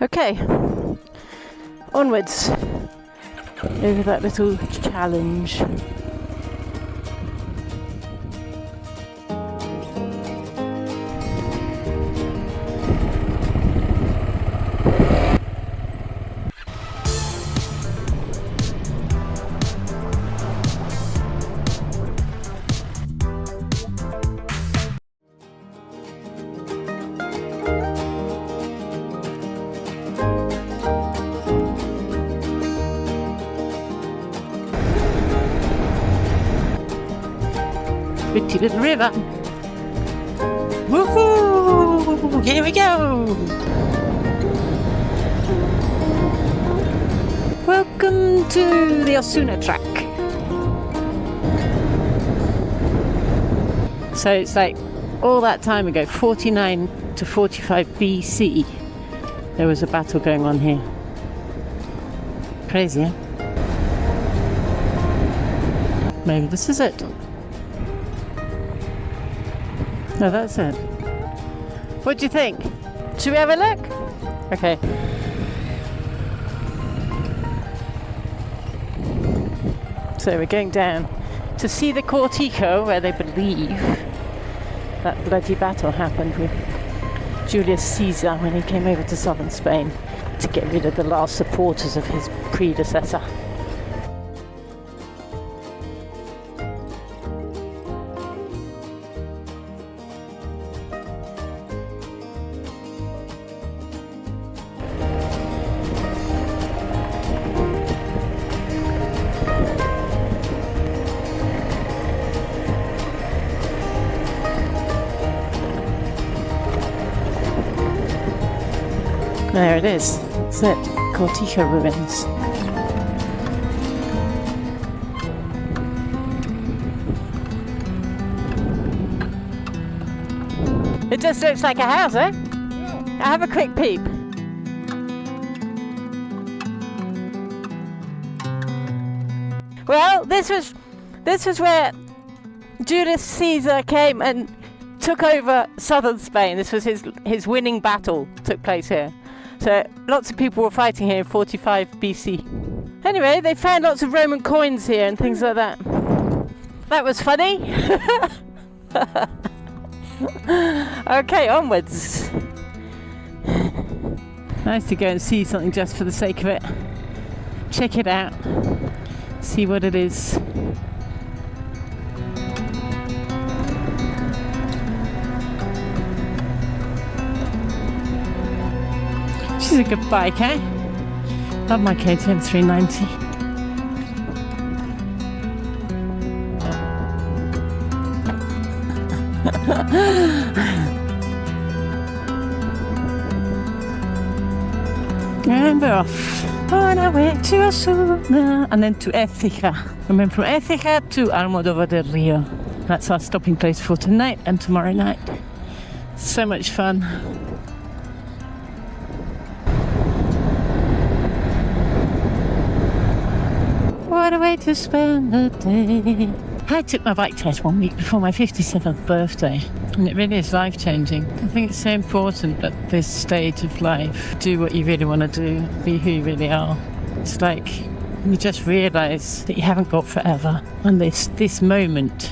Okay, onwards over that little challenge. Pretty little river. Woohoo! Here we go! Welcome to the Osuna track. So it's like all that time ago, 49 to 45 BC, there was a battle going on here. Crazy, eh? Maybe this is it. No, that's it. What do you think? Should we have a look? Okay. So we're going down to see the Cortico, where they believe that bloody battle happened with Julius Caesar when he came over to southern Spain to get rid of the last supporters of his predecessor. There it is. It's it. Cortico ruins. It just looks like a house, eh? Yeah. I have a quick peep. Well, this was where Julius Caesar came and took over southern Spain. This was his winning battle took place here. So lots of people were fighting here in 45 BC. Anyway, they found lots of Roman coins here and things like that. That was funny. Okay, onwards. Nice to go and see something just for the sake of it. Check it out. See what it is. She's a good bike, eh? Love my KTM 390. And we're off on our way to Osuna and then to Écija. And then from Écija to Almodóvar del Rio. That's our stopping place for tonight and tomorrow night. So much fun. What a way to spend the day. I took my bike test 1 week before my 57th birthday, and it really is life-changing. I think it's so important at this stage of life. Do what you really want to do, be who you really are. It's like you just realise that you haven't got forever, and this moment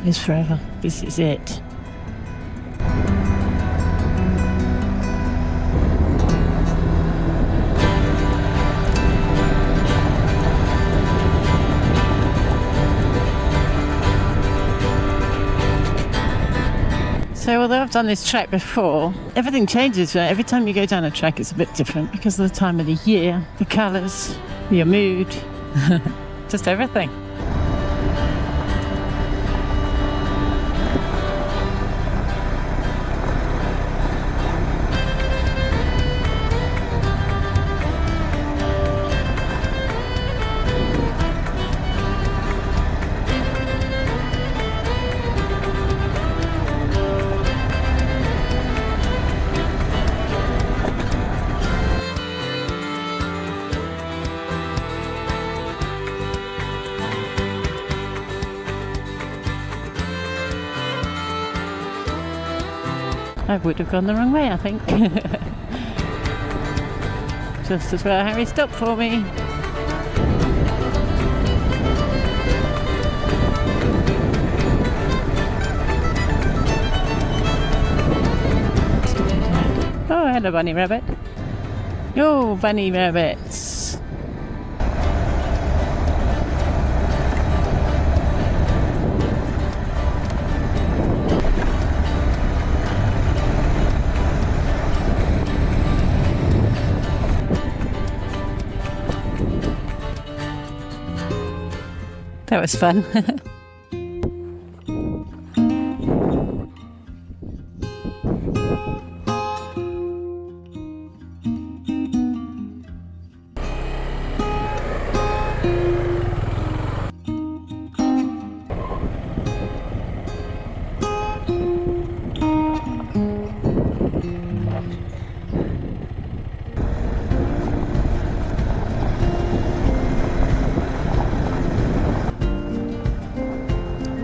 is forever. This is it. So although I've done this track before, everything changes. Every time you go down a track it's a bit different because of the time of the year, the colours, your mood, just everything. I would have gone the wrong way, I think. Just as well Harry stopped for me. Oh, hello bunny rabbit. Oh, bunny rabbits. That was fun.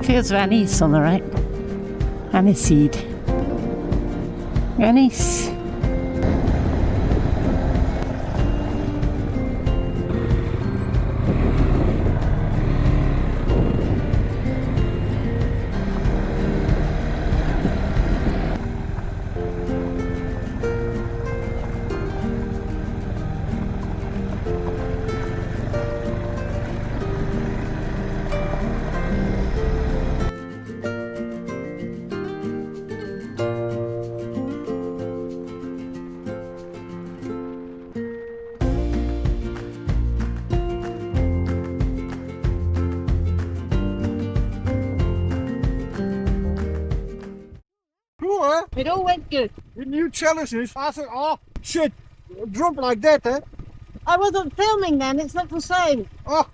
Feels of anise on the right. Aniseed. Anise. It all went good. The new challenges. I said, oh shit, drop like that, eh? I wasn't filming then, it's not the same. Oh.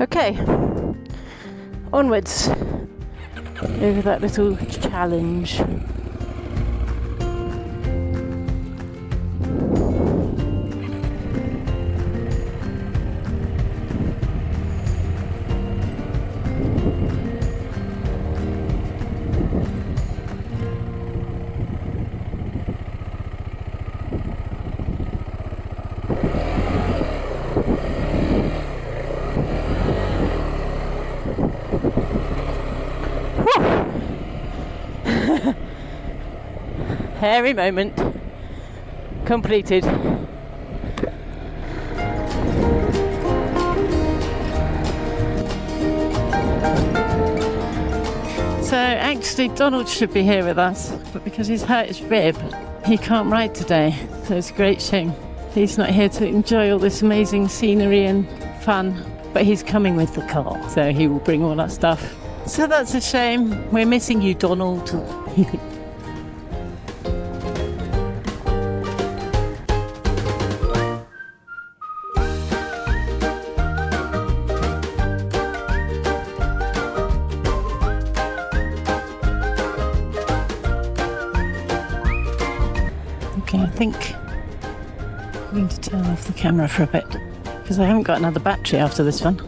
Okay, onwards over that little challenge. Hairy moment completed. So actually Donald should be here with us, but because he's hurt his rib, he can't ride today. So it's a great shame. He's not here to enjoy all this amazing scenery and fun, but he's coming with the car, so he will bring all that stuff. So that's a shame. We're missing you, Donald. Okay, I think I'm going to turn off the camera for a bit because I haven't got another battery after this one.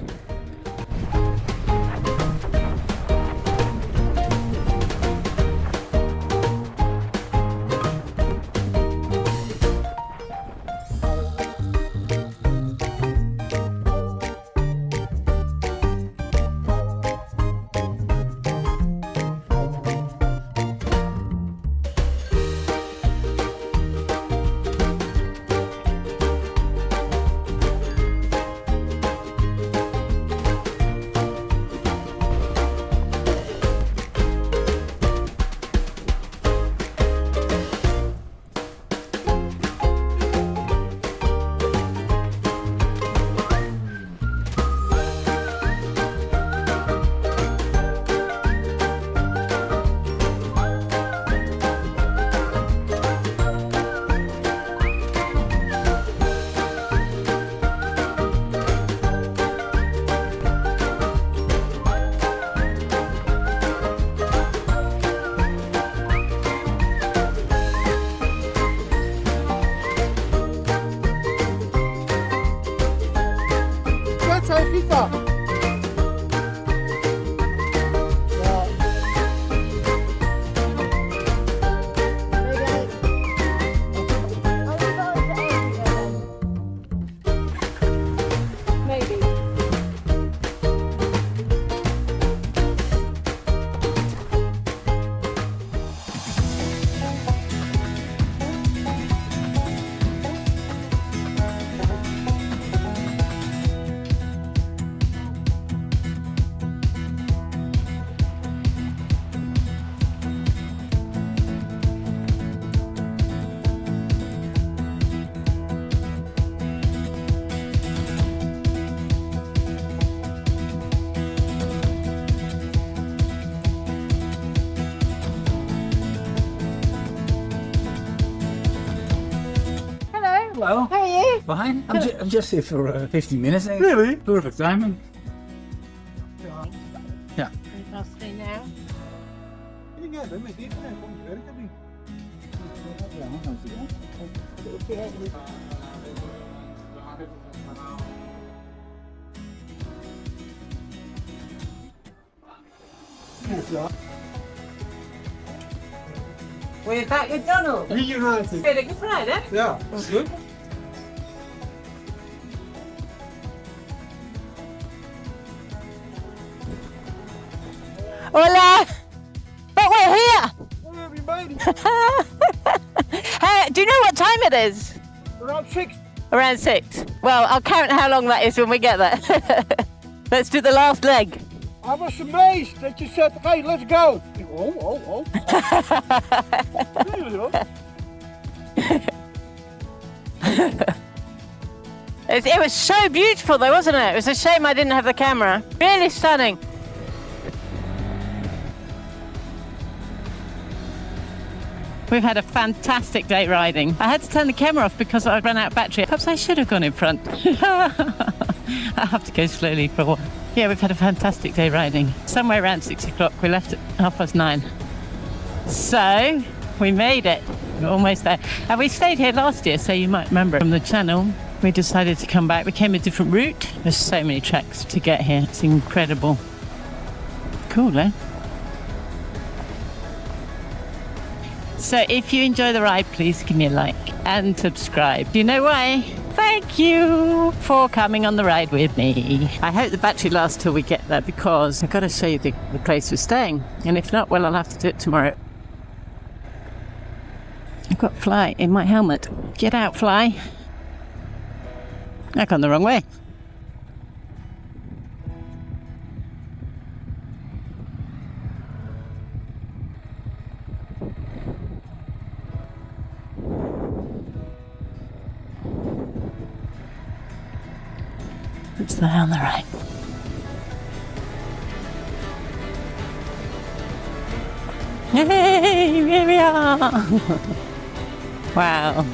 Hello. How are you? Fine. I'm just here for 15 minutes. Really? Perfect timing. Ja. I'll stay now. Ja, ben met dit. Nee, kom je werk niet. Ja, dan gaan we zien. Well, you're back with Donald. Reunited. Been a good ride, eh? Ja, dat is goed. Hola! But we're here! Oh, we made it. Do you know what time it is? Around 6. Around 6. Well, I'll count how long that is when we get there. Let's do the last leg. I was amazed that you said, hey, let's go. Oh. Really, hoor? It was so beautiful though, wasn't it? It was a shame I didn't have the camera. Really stunning. We've had a fantastic day riding. I had to turn the camera off because I ran out of battery. Perhaps I should have gone in front. I have to go slowly for a while. Yeah, we've had a fantastic day riding. Somewhere around 6 o'clock. We left at 9:30. So, we made it. We're almost there. And we stayed here last year, so you might remember from the channel. We decided to come back. We came a different route. There's so many tracks to get here. It's incredible. Cool, eh? So if you enjoy the ride, please give me a like and subscribe. Do you know why? Thank you for coming on the ride with me. I hope the battery lasts till we get there because I've got to show you the place we're staying. And if not, well, I'll have to do it tomorrow. I've got Fly in my helmet. Get out, Fly. I've gone the wrong way. It's there on the right. Yay! Here we are! Wow.